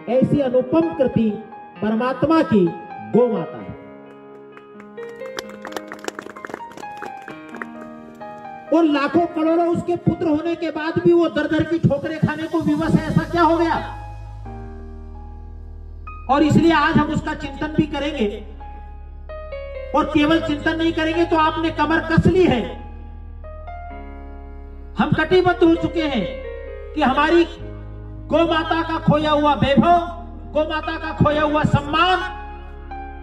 ऐसी अनुपम कृति परमात्मा की गौ माता है। और लाखों करोड़ों उसके पुत्र होने के बाद भी वो दर दर की ठोकरें खाने को विवश है। ऐसा क्या हो गया? और इसलिए आज हम उसका चिंतन भी करेंगे। और केवल चिंतन नहीं करेंगे तो आपने कमर कस ली है। हम कटिबद्ध हो चुके हैं कि हमारी गौ माता का खोया हुआ वैभव, गौ माता का खोया हुआ सम्मान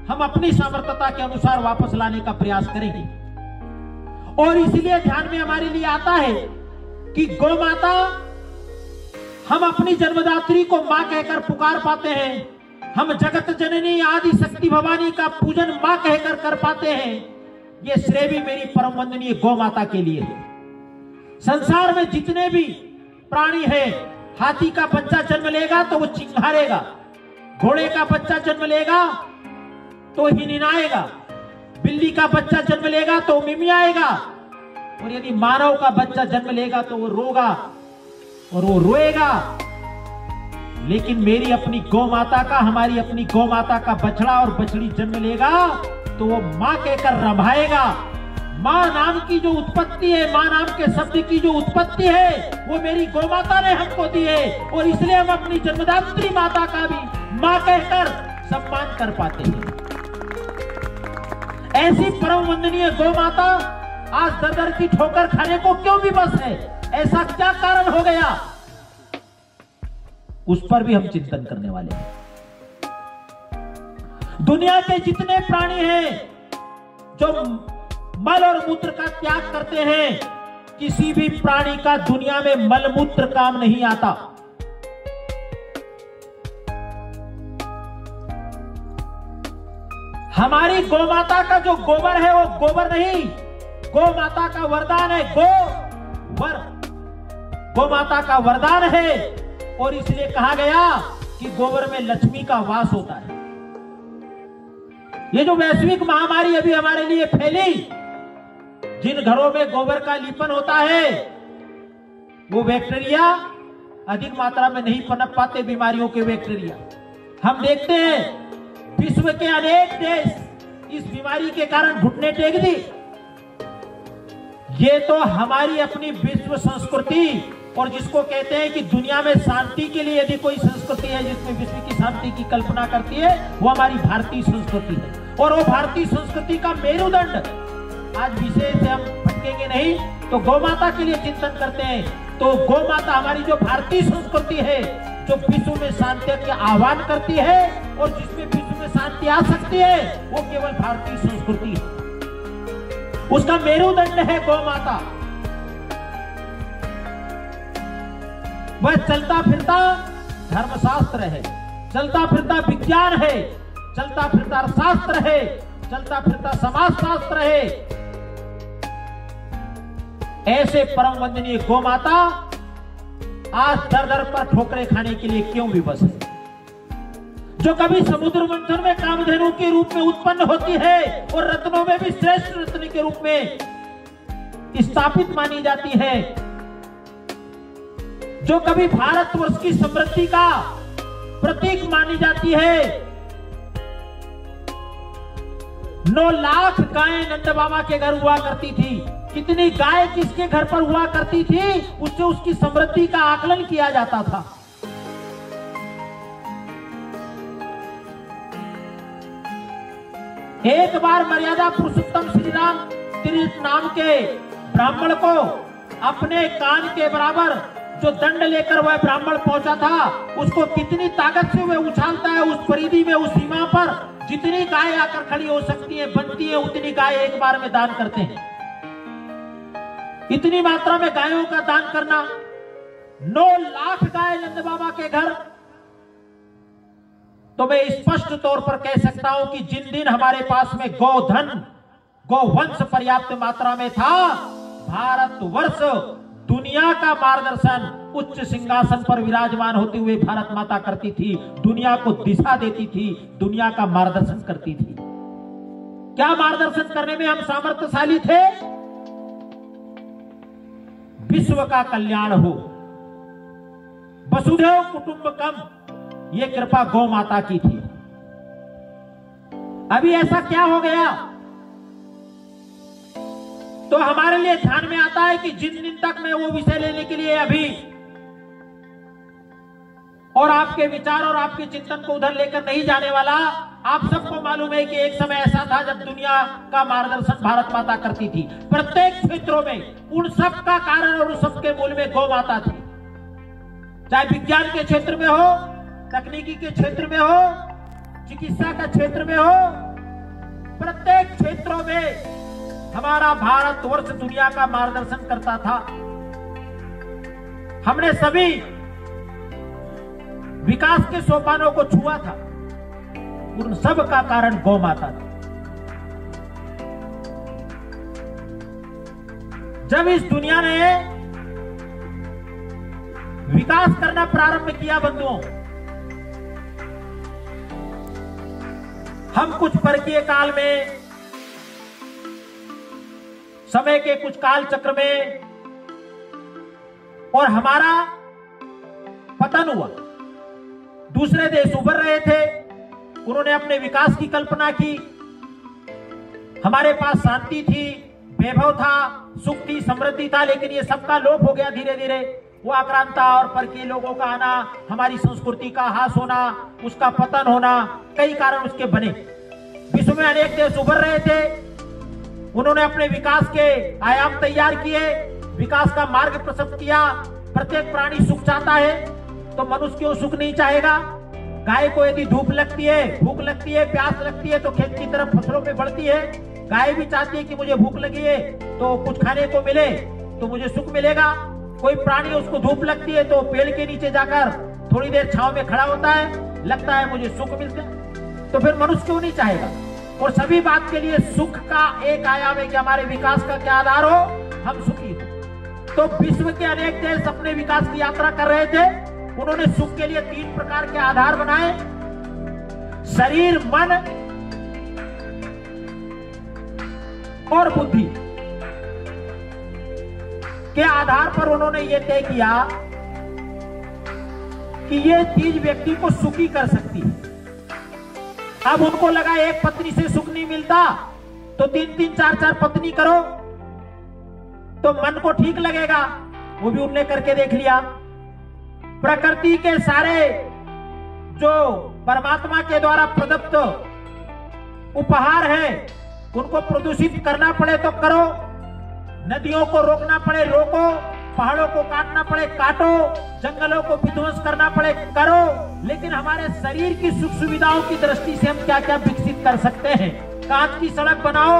हम अपनी सामर्थ्यता के अनुसार वापस लाने का प्रयास करेंगे। और इसलिए ध्यान में हमारे लिए आता है कि गौ माता, हम अपनी जन्मदात्री को मां कहकर पुकार पाते हैं। हम जगत जननी आदि शक्ति भवानी का पूजन मां कहकर कर पाते हैं। ये श्रेय भी मेरी परम वंदनीय गौ माता के लिए है। संसार में जितने भी प्राणी हैं, हाथी का बच्चा जन्म लेगा तो वो चिंघारेगा, घोड़े का बच्चा जन्म लेगा तो हिनहिनाएगा, बिल्ली का बच्चा जन्म लेगा तो मिमियाएगा, और यदि मानव का बच्चा जन्म लेगा तो वो रोगा और वो रोएगा। लेकिन मेरी अपनी गौ माता का, हमारी अपनी गौ माता का बछड़ा और बछड़ी जन्म लेगा तो वो मां कहकर रभाएगा। मां नाम की जो उत्पत्ति है, मां नाम के शब्द की जो उत्पत्ति है, वो मेरी गौ माता ने हमको दी है। और इसलिए हम अपनी जन्मदात्री माता का भी मां कहकर सम्मान कर पाते हैं। ऐसी परम वंदनीय गौ माता आज दर दर की ठोकर खाने को क्यों विवश है? ऐसा क्या कारण हो गया? उस पर भी हम चिंतन करने वाले हैं। दुनिया के जितने प्राणी हैं जो मल और मूत्र का त्याग करते हैं, किसी भी प्राणी का दुनिया में मल मूत्र काम नहीं आता। हमारी गौ माता का जो गोबर है वो गोबर नहीं, गौ माता का वरदान है। गौ माता का वरदान है। और इसलिए कहा गया कि गोबर में लक्ष्मी का वास होता है। ये जो वैश्विक महामारी अभी हमारे लिए फैली, जिन घरों में गोबर का लीपन होता है, वो बैक्टीरिया अधिक मात्रा में नहीं पनप पाते, बीमारियों के बैक्टीरिया। हम देखते हैं विश्व के अनेक देश इस बीमारी के कारण घुटने टेक दी। ये तो हमारी अपनी विश्व संस्कृति, और जिसको कहते हैं कि दुनिया में शांति के लिए यदि कोई संस्कृति है जिसमें विश्व की शांति की कल्पना करती है, वो हमारी भारतीय संस्कृति है। और वो भारतीय संस्कृति का मेरुदंड, आज विषय से हम भटकेंगे नहीं, तो गौ माता के लिए चिंतन करते हैं। तो गौ माता हमारी जो भारतीय संस्कृति है, जो विश्व में शांति के आह्वान करती है, और जिसमें विश्व में शांति आ सकती है, वो केवल भारतीय संस्कृति है। उसका मेरुदंड है गौ माता। वह चलता फिरता धर्मशास्त्र है, चलता फिरता विज्ञान है, चलता फिरता शास्त्र है, चलता फिरता समाज शास्त्र है। ऐसे परम वंदनीय गौ माता आज दर दर पर ठोकरें खाने के लिए क्यों विवश है? जो कभी समुद्र मंथन में कामधेनु के रूप में उत्पन्न होती है और रत्नों में भी श्रेष्ठ रत्न के रूप में स्थापित मानी जाती है, जो कभी भारतवर्ष की समृद्धि का प्रतीक मानी जाती है। 9 लाख गायें नंद बाबा के घर हुआ करती थी। कितनी गाय किसके घर पर हुआ करती थी, उससे उसकी समृद्धि का आकलन किया जाता था। एक बार मर्यादा पुरुषोत्तम श्री राम तीर्थ नाम के ब्राह्मण को अपने कान के बराबर जो दंड लेकर वह ब्राह्मण पहुंचा था, उसको कितनी ताकत से वह उछालता है उस परिधि में, उस सीमा पर जितनी गाय आकर खड़ी हो सकती है, बनती है, उतनी गाय एक बार में दान करते हैं। इतनी मात्रा में गायों का दान करना, 9 लाख गाय नंद बाबा के घर। तो मैं स्पष्ट तौर पर कह सकता हूं कि जिन दिन हमारे पास में गोधन, गोवंश पर्याप्त मात्रा में था, भारतवर्ष दुनिया का मार्गदर्शन उच्च सिंहासन पर विराजमान होते हुए भारत माता करती थी, दुनिया को दिशा देती थी, दुनिया का मार्गदर्शन करती थी। क्या मार्गदर्शन करने में हम सामर्थ्यशाली थे? विश्व का कल्याण हो, वसुधैव कुटुंबकम, ये कृपा गौ माता की थी। अभी ऐसा क्या हो गया, तो हमारे लिए ध्यान में आता है कि जिन दिन तक मैं वो विषय लेने के लिए अभी और आपके विचार और आपके चिंतन को उधर लेकर नहीं जाने वाला। आप सबको मालूम है कि एक समय ऐसा था जब दुनिया का मार्गदर्शन भारत माता करती थी। प्रत्येक क्षेत्रों में उन सब का कारण और उन सब के मूल में गौ माता थी। चाहे विज्ञान के क्षेत्र में हो, तकनीकी के क्षेत्र में हो, चिकित्सा का क्षेत्र में हो, प्रत्येक क्षेत्रों में हमारा भारतवर्ष दुनिया का मार्गदर्शन करता था। हमने सभी विकास के सोपानों को छुआ था। उन सब का कारण गौ माता थी। जब इस दुनिया ने विकास करना प्रारंभ किया बंधुओं, हम कुछ परकीय काल में, समय के कुछ काल चक्र में, और हमारा पतन हुआ। दूसरे देश उभर रहे थे, उन्होंने अपने विकास की कल्पना की। हमारे पास शांति थी, वैभव था, सुख थी, समृद्धि था, लेकिन ये सबका लोप हो गया धीरे धीरे। वो आक्रांता और परकीय लोगों का आना, हमारी संस्कृति का हास होना, उसका पतन होना, कई कारण उसके बने। विश्व में अनेक देश उभर रहे थे, उन्होंने अपने विकास के आयाम तैयार किए, विकास का मार्ग प्रशस्त किया। प्रत्येक प्राणी सुख चाहता है, तो मनुष्य क्यों सुख नहीं चाहेगा। गाय को यदि धूप लगती है, भूख लगती है, प्यास लगती है, तो खेत की तरफ फसलों पे बढ़ती है। गाय भी चाहती है कि मुझे भूख लगी है तो कुछ खाने को मिले तो मुझे सुख मिलेगा। कोई प्राणी उसको धूप लगती है तो पेड़ के नीचे जाकर थोड़ी देर छांव में खड़ा होता है, लगता है मुझे सुख मिलता है। तो फिर मनुष्य क्यों नहीं चाहेगा। और सभी बात के लिए सुख का एक आयाम है कि हमारे विकास का क्या आधार हो, हम सुखी हो। तो विश्व के अनेक देश अपने विकास की यात्रा कर रहे थे। उन्होंने सुख के लिए 3 प्रकार के आधार बनाए, शरीर, मन और बुद्धि के आधार पर उन्होंने ये तय किया कि ये चीज व्यक्ति को सुखी कर सकती है। अब उनको लगा एक पत्नी से सुख नहीं मिलता तो 3-3, 4-4 पत्नी करो तो मन को ठीक लगेगा। वो भी उनने करके देख लिया। प्रकृति के सारे जो परमात्मा के द्वारा प्रदत्त उपहार है उनको प्रदूषित करना पड़े तो करो, नदियों को रोकना पड़े रोको, पहाड़ों को काटना पड़े काटो, जंगलों को विध्वंस करना पड़े करो, लेकिन हमारे शरीर की सुख सुविधाओं की दृष्टि से हम क्या क्या विकसित कर सकते हैं। कांच की सड़क बनाओ,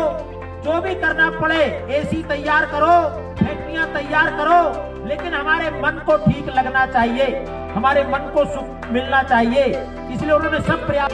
जो भी करना पड़े, एसी तैयार करो, फैक्ट्रियां तैयार करो, लेकिन हमारे मन को ठीक लगना चाहिए, हमारे मन को सुख मिलना चाहिए। इसलिए उन्होंने सब प्रयास